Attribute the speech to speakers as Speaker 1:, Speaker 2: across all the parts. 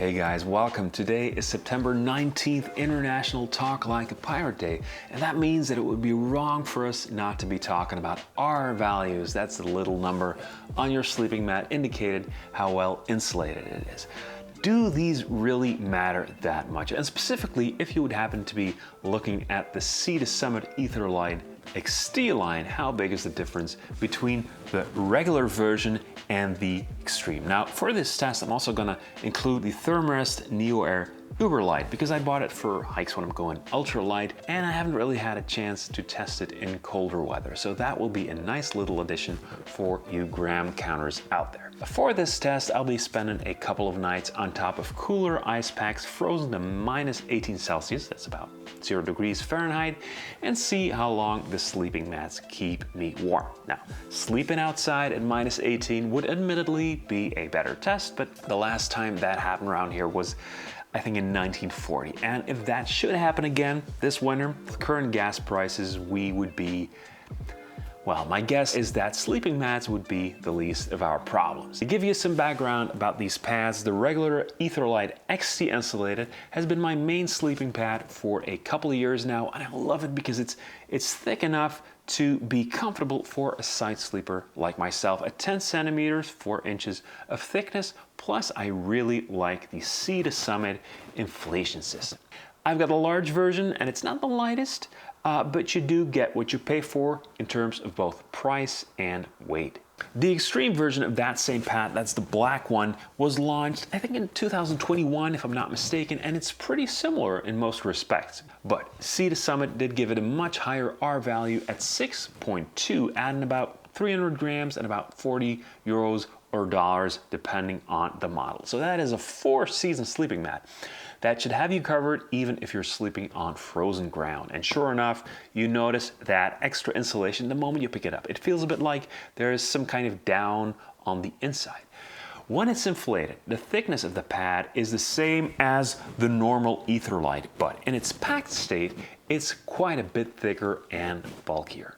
Speaker 1: Hey guys, welcome. Today is September 19th, International Talk Like a Pirate Day, and that means that it would be wrong for us not to be talking about R values. That's the little number on your sleeping mat indicated how well insulated it is. Do these really matter that much? And specifically, if you would happen to be looking at the Sea to Summit UberLite XT line, how big is the difference between the regular version and the Extreme? Now, for this test, I'm also gonna include the Therm-a-Rest NeoAir UberLite because I bought it for hikes when I'm going ultra light, and I haven't really had a chance to test it in colder weather. So that will be a nice little addition for you gram counters out there. For this test, I'll be spending a couple of nights on top of cooler ice packs frozen to minus 18 Celsius, that's about 0 degrees Fahrenheit, and see how long the sleeping mats keep me warm. Now, sleeping outside at minus 18 would admittedly be a better test, but the last time that happened around here was, I think, in 1940. And if that should happen again this winter, with current gas prices, we would be, well, my guess is that sleeping mats would be the least of our problems. To give you some background about these pads, the regular UberLite XT Insulated has been my main sleeping pad for a couple of years now, and I love it because it's thick enough to be comfortable for a side sleeper like myself at 10 centimeters, 4 inches of thickness. Plus, I really like the Sea to Summit inflation system. I've got a large version, and it's not the lightest, but you do get what you pay for in terms of both price and weight. The extreme version of that same pad, that's the black one, was launched I think in 2021 if I'm not mistaken, and it's pretty similar in most respects. But Sea to Summit did give it a much higher R value at 6.2, adding about 300 grams and about 40 euros or dollars depending on the model. So that is a 4-season sleeping mat that should have you covered even if you're sleeping on frozen ground. And sure enough, you notice that extra insulation the moment you pick it up. It feels a bit like there is some kind of down on the inside. When it's inflated, the thickness of the pad is the same as the normal UberLite, but in its packed state, it's quite a bit thicker and bulkier.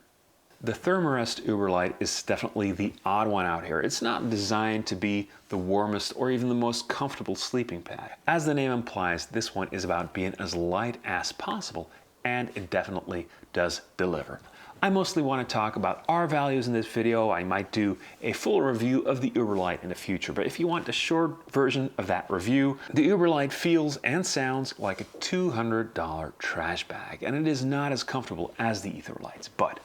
Speaker 1: The Therm-a-Rest UberLite is definitely the odd one out here. It's not designed to be the warmest or even the most comfortable sleeping pad. As the name implies, this one is about being as light as possible, and it definitely does deliver. I mostly want to talk about R values in this video. I might do a full review of the UberLite in the future, but if you want a short version of that review, the UberLite feels and sounds like a $200 trash bag, and it is not as comfortable as the UberLites. But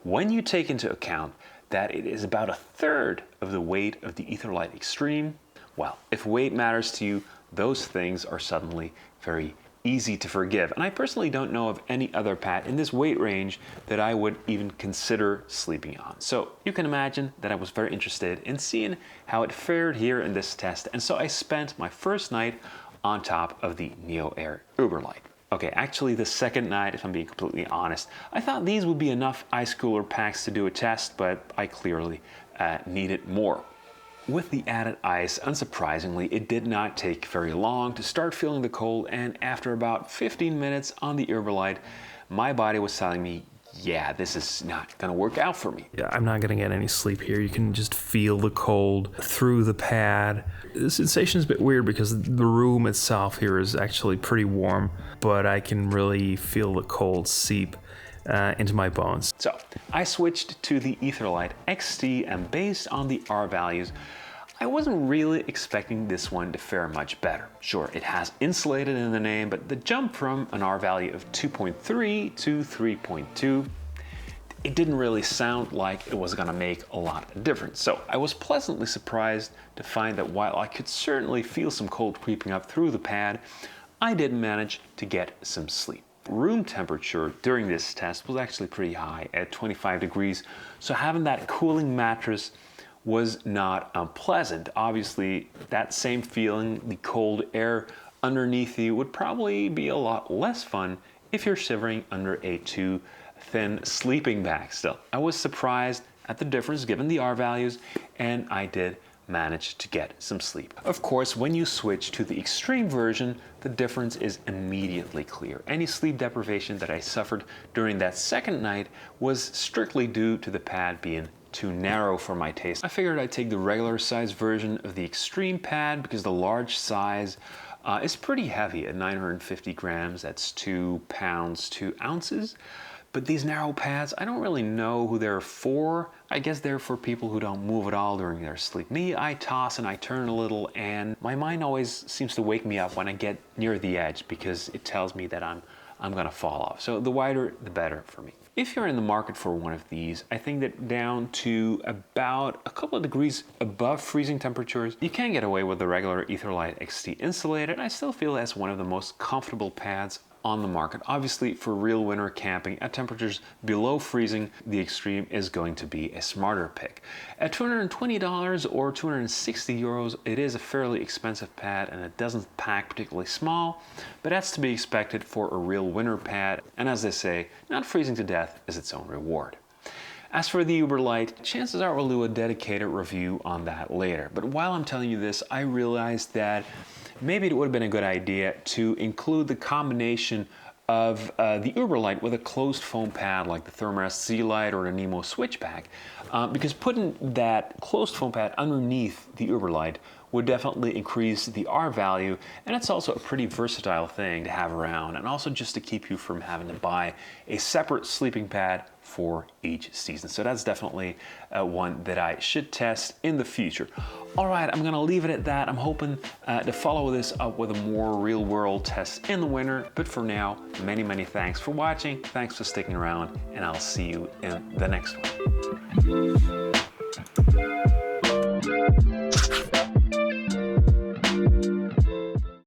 Speaker 1: when you take into account that it is about a third of the weight of the UberLite Extreme, well, if weight matters to you, those things are suddenly very easy to forgive. And I personally don't know of any other pad in this weight range that I would even consider sleeping on. So you can imagine that I was very interested in seeing how it fared here in this test. And so I spent my first night on top of the NeoAir UberLite. Okay, actually the second night, if I'm being completely honest, I thought these would be enough ice cooler packs to do a test, but I clearly needed more. With the added ice, unsurprisingly, it did not take very long to start feeling the cold, and after about 15 minutes on the UberLite, my body was telling me, yeah, this is not gonna work out for me.
Speaker 2: Yeah, I'm not gonna get any sleep here. You can just feel the cold through the pad. The sensation is a bit weird because the room itself here is actually pretty warm, but I can really feel the cold seep into my bones.
Speaker 1: So I switched to the UberLite XT, and based on the R values, I wasn't really expecting this one to fare much better. Sure, it has insulated in the name, but the jump from an R value of 2.3 to 3.2, it didn't really sound like it was gonna make a lot of difference. So I was pleasantly surprised to find that while I could certainly feel some cold creeping up through the pad, I did manage to get some sleep. Room temperature during this test was actually pretty high at 25 degrees, so having that cooling mattress was not unpleasant. Obviously, that same feeling, the cold air underneath you, would probably be a lot less fun if you're shivering under a too thin sleeping bag. Still, I was surprised at the difference given the R values, and I did manage to get some sleep. Of course, when you switch to the extreme version, the difference is immediately clear. Any sleep deprivation that I suffered during that second night was strictly due to the pad being too narrow for my taste. I figured I'd take the regular size version of the Extreme pad because the large size is pretty heavy at 950 grams. That's 2 pounds, 2 ounces. But these narrow pads, I don't really know who they're for. I guess they're for people who don't move at all during their sleep. Me, I toss and I turn a little, and my mind always seems to wake me up when I get near the edge because it tells me that I'm gonna fall off. So the wider, the better for me. If you're in the market for one of these, I think that down to about a couple of degrees above freezing temperatures, you can get away with the regular EtherLite XT Insulated. I still feel that's one of the most comfortable pads on the market. Obviously, for real winter camping at temperatures below freezing, the Extreme is going to be a smarter pick. At $220 or 260 euros, it is a fairly expensive pad and it doesn't pack particularly small, but that's to be expected for a real winter pad. And as they say, not freezing to death is its own reward. As for the UberLite, chances are we'll do a dedicated review on that later. But while I'm telling you this, I realized that maybe it would have been a good idea to include the combination of the UberLite with a closed foam pad like the Therm-a-Rest Lite or the Nemo Switchback, because putting that closed foam pad underneath the UberLite would definitely increase the R value, and it's also a pretty versatile thing to have around, and also just to keep you from having to buy a separate sleeping pad for each season. So that's definitely one that I should test in the future. All right, I'm gonna leave it at that. I'm hoping to follow this up with a more real world test in the winter, but for now, many thanks for watching. Thanks for sticking around, and I'll see you in the next one.